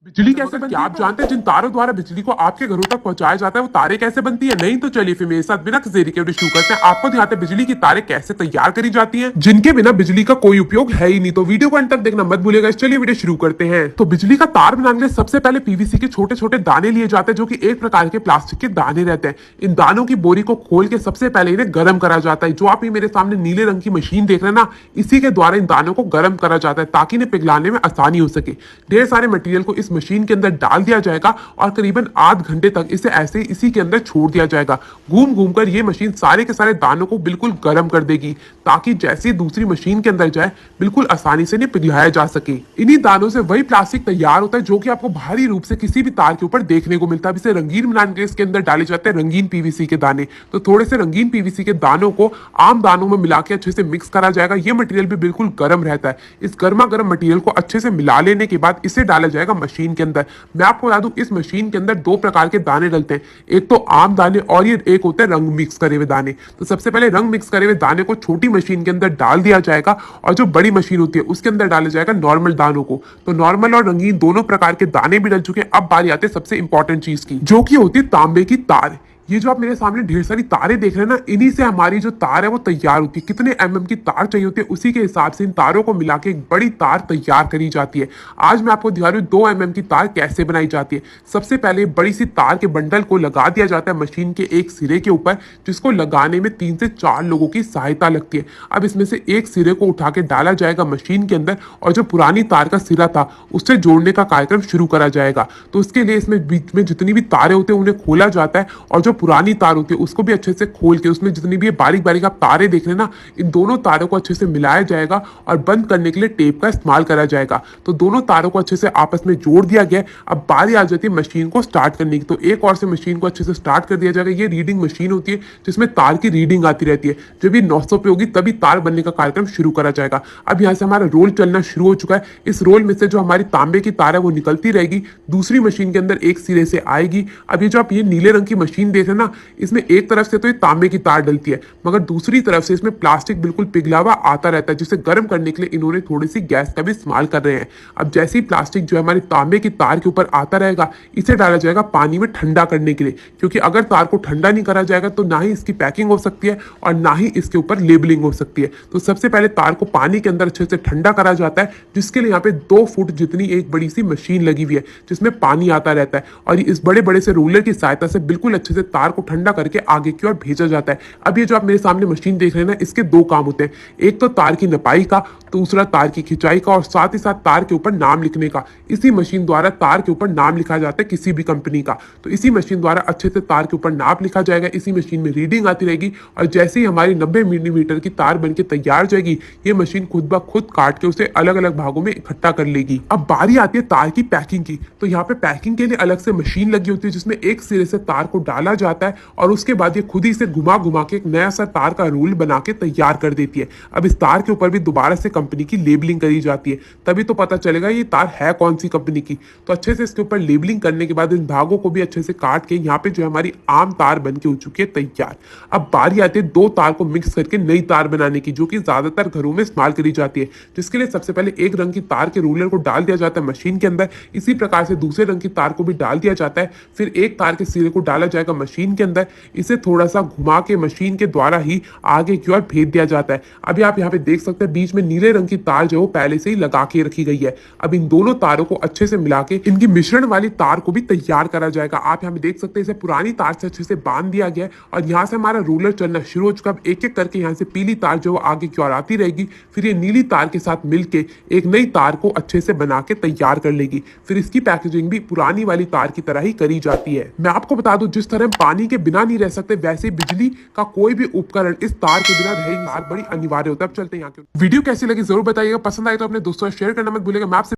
बिजली कैसे बनती है? क्या आप जानते हैं जिन तारों द्वारा बिजली को आपके घरों तक पहुंचाया जाता है वो तारे कैसे बनती है? नहीं तो चलिए फिर मेरे साथ बिना किसी देरी के वीडियो शुरू करते हैं। आपको दिखाते हैं बिजली की तारें कैसे तैयार करी जाती हैं, जिनके बिना बिजली का कोई उपयोग है ही नहीं। तो वीडियो को अंत तक देखना मत भूलिएगा। चलिए वीडियो शुरू करते हैं। तो बिजली का तार बनाने के लिए सबसे पहले पीवीसी के छोटे छोटे दाने लिए जाते हैं, जो कि एक प्रकार के प्लास्टिक के दाने रहते हैं। इन दानों की बोरी को खोल के सबसे पहले इन्हें गर्म करा जाता है। जो आप ये मेरे सामने नीले रंग की मशीन देख रहे हैं ना, इसी के द्वारा इन दानों को गर्म करा जाता है ताकि इन्हें पिघलाने में आसानी हो सके। ढेर सारे मटेरियल को इस मशीन के अंदर डाल दिया जाएगा और करीबन आध घंटे तक इसे ऐसे इसी के अंदर छोड़ दिया जाएगा। घूम घूम कर ये मशीन सारे के सारे दानों को बिल्कुल गर्म कर देगी, ताकि जैसे दूसरी मशीन के अंदर जाए बिल्कुल आसानी से इन्हें पिघलाया जा सके। इन्हीं दानों से वही प्लास्टिक तैयार होता है जो कि आपको बाहरी रूप से किसी भी तार के ऊपर देखने को मिलता है। इसे रंगीन बनाने के लिए इसके अंदर डाले जाते हैं रंगीन पीवीसी के दाने। तो थोड़े से रंगीन पीवीसी के दानों को आम दानों में मिला के अच्छे से मिक्स करा जाएगा। ये मटेरियल भी बिल्कुल गर्म रहता है। इस गर्मा गर्म मटेरियल को अच्छे से मिला लेने के बाद इसे डाला जाएगा मशीन के अंदर। मैं आपको बता दूं, इस मशीन के अंदर दो प्रकार के दाने डलते हैं, एक तो आम दाने और ये एक होते हैं रंग मिक्स करे हुए दाने। तो सबसे पहले रंग मिक्स करे हुए दाने को छोटी मशीन के अंदर डाल दिया जाएगा और जो बड़ी मशीन होती है उसके अंदर डाला जाएगा नॉर्मल दानों को। तो नॉर्मल और रंगीन दोनों प्रकार के दाने भी डल चुके हैं। अब बारी आती है सबसे इंपॉर्टेंट चीज की, जो कि होती है तांबे की तार। ये जो आप मेरे सामने ढेर सारी तारें देख रहे हैं ना, इन्हीं से हमारी जो तार है वो तैयार होती है। कितने एमएम की तार चाहिए होती है उसी के हिसाब से इन तारों को मिला के एक बड़ी तार तैयार करी जाती है। आज मैं आपको दिखा रही हूँ 2 एमएम की तार कैसे बनाई जाती है। सबसे पहले बड़ी सी तार के बंडल को लगा दिया जाता है मशीन के एक सिरे के ऊपर, जिसको लगाने में 3 से 4 लोगों की सहायता लगती है। अब इसमें से एक सिरे को उठा के डाला जाएगा मशीन के अंदर और जो पुरानी तार का सिरा था उससे जोड़ने का कार्यक्रम शुरू करा जाएगा। तो उसके लिए इसमें बीच में जितनी भी तारें होती है उन्हें खोला जाता है और जो पुरानी तार होती है उसको भी अच्छे से खोल के उसमें जितनी भी बारीक बारीक आप तारें देख रहे हैं ना, इन दोनों तारों को अच्छे से मिलाया जाएगा और बंद करने के लिए टेप का इस्तेमाल करा जाएगा। तो दोनों तारों को अच्छे से आपस में जोड़ दिया गया। अब बारी आ जाती है मशीन को स्टार्ट करने की। तो एक और से मशीन को अच्छे से स्टार्ट कर दिया जाएगा। ये रीडिंग मशीन होती है जिसमें तार की रीडिंग आती रहती है। जब ये 900 पे होगी तभी तार बनने का कार्यक्रम शुरू करा जाएगा। अब यहाँ से हमारा रोल चलना शुरू हो चुका है। इस रोल में से जो हमारी तांबे की तार है वो निकलती रहेगी, दूसरी मशीन के अंदर एक सिरे से आएगी। अब ये जो आप ये नीले रंग की मशीन देख रहे हैं ना, इसमें एक तरफ से तो ये तांबे की तार डलती है, मगर दूसरी तरफ से इसमें प्लास्टिक बिल्कुल पिघला हुआ आता रहता है, जिसे गर्म करने के लिए इन्होंने थोड़ी सी गैस का भी इस्तेमाल कर रहे हैं। अब जैसे ही प्लास्टिक जो है हमारी तांबे की तार के ऊपर आता रहेगा, इसे डाला जाएगा पानी में ठंडा करने के लिए, क्योंकि अगर तार को ठंडा नहीं करा जाएगा तो ना ही इसकी पैकिंग हो सकती है और ना ही इसके ऊपर लेबलिंग हो सकती है। तो सबसे पहले तार को पानी के अंदर अच्छे से ठंडा करा जाता है, जिसके लिए यहाँ पे 2 फुट जितनी एक बड़ी सी मशीन लगी हुई है जिसमें पानी आता रहता है और इस बड़े बड़े से रोलर की सहायता से बिल्कुल अच्छे से तार को ठंडा करके आगे की ओर भेजा जाता है। अब ये जो आप मेरे सामने मशीन देख रहे हैं ना, इसके 2 काम होते हैं, एक तो तार की नपाई का, दूसरा तार की खिंचाई का और साथ ही साथ तार के ऊपर नाम लिखने का। इसी मशीन द्वारा तार के ऊपर नाम लिखा जाता है किसी भी कंपनी का। तो इसी मशीन द्वारा अच्छे से तार के ऊपर नाम लिखा जाएगा। इसी मशीन में रीडिंग आती रहेगी और जैसे ही हमारी 90 मिलीमीटर की तार बनके तैयार हो जाएगी, ये मशीन खुद ब खुद काट के उसे अलग अलग भागों में इकट्ठा कर लेगी। अब बारी आती है तार की पैकिंग की। तो यहाँ पे पैकिंग के लिए अलग से मशीन लगी होती है जिसमें एक सिरे से तार को डाला जाता है और उसके बाद ये खुद ही से घुमा घुमा के एक नया सा तार का रोल बना के तैयार कर देती है। अब इस तार के ऊपर भी दोबारा से कंपनी की लेबलिंग करी जाती है, तभी तो पता चलेगा ये तार है कौन सी कंपनी की। तो अच्छे से इसके ऊपर लेबलिंग करने के बाद इन भागों को भी अच्छे से काट के यहाँ पे जो है हमारी आम तार बन के हो चुकी है तैयार। अब बारी आती है 2 तार को मिक्स करके नई तार बनाने की, जो कि ज्यादातर घरों में इस्तेमाल करी जाती है। जिसके लिए सबसे पहले एक रंग की तार के रोलर को डाल दिया जाता है मशीन के अंदर, इसी प्रकार से दूसरे रंग की तार को भी डाल दिया जाता है। फिर एक तार के सिरे को डाला जाएगा मशीन के अंदर, इसे थोड़ा सा घुमा के मशीन के द्वारा ही आगे की ओर भेज दिया जाता है। अभी आप यहाँ पे देख सकते हैं बीच में नीले रंग की तार जो पहले से ही लगा के रखी गई है। अब इन दोनों तारों को अच्छे से मिला के इनकी मिश्रण वाली तार को भी तैयार करा जाएगा। आप यहाँ पे देख सकते हैं इसे पुरानी तार से अच्छे से बांध दिया गया है और यहाँ से हमारा रोलर चलना शुरू हो चुका है। एक एक करके यहाँ से पीली तार जो आगे की ओर आती रहेगी, फिर ये नीली तार के साथ मिलके एक नई तार को अच्छे से बना के तैयार कर लेगी। फिर इसकी पैकेजिंग भी पुरानी वाली तार की तरह ही करी जाती है। मैं आपको बता दूं, जिस तरह हम पानी के बिना नहीं रह सकते, वैसे बिजली का कोई भी उपकरण इस तार के बिना रहे, तार बड़ी अनिवार्य होता है। अब चलते हैं यहाँ के वीडियो कैसी लगी जरूर बताइएगा। पसंद आए तो अपने दोस्तों से शेयर करना मत भूलिएगा। मैं आपसे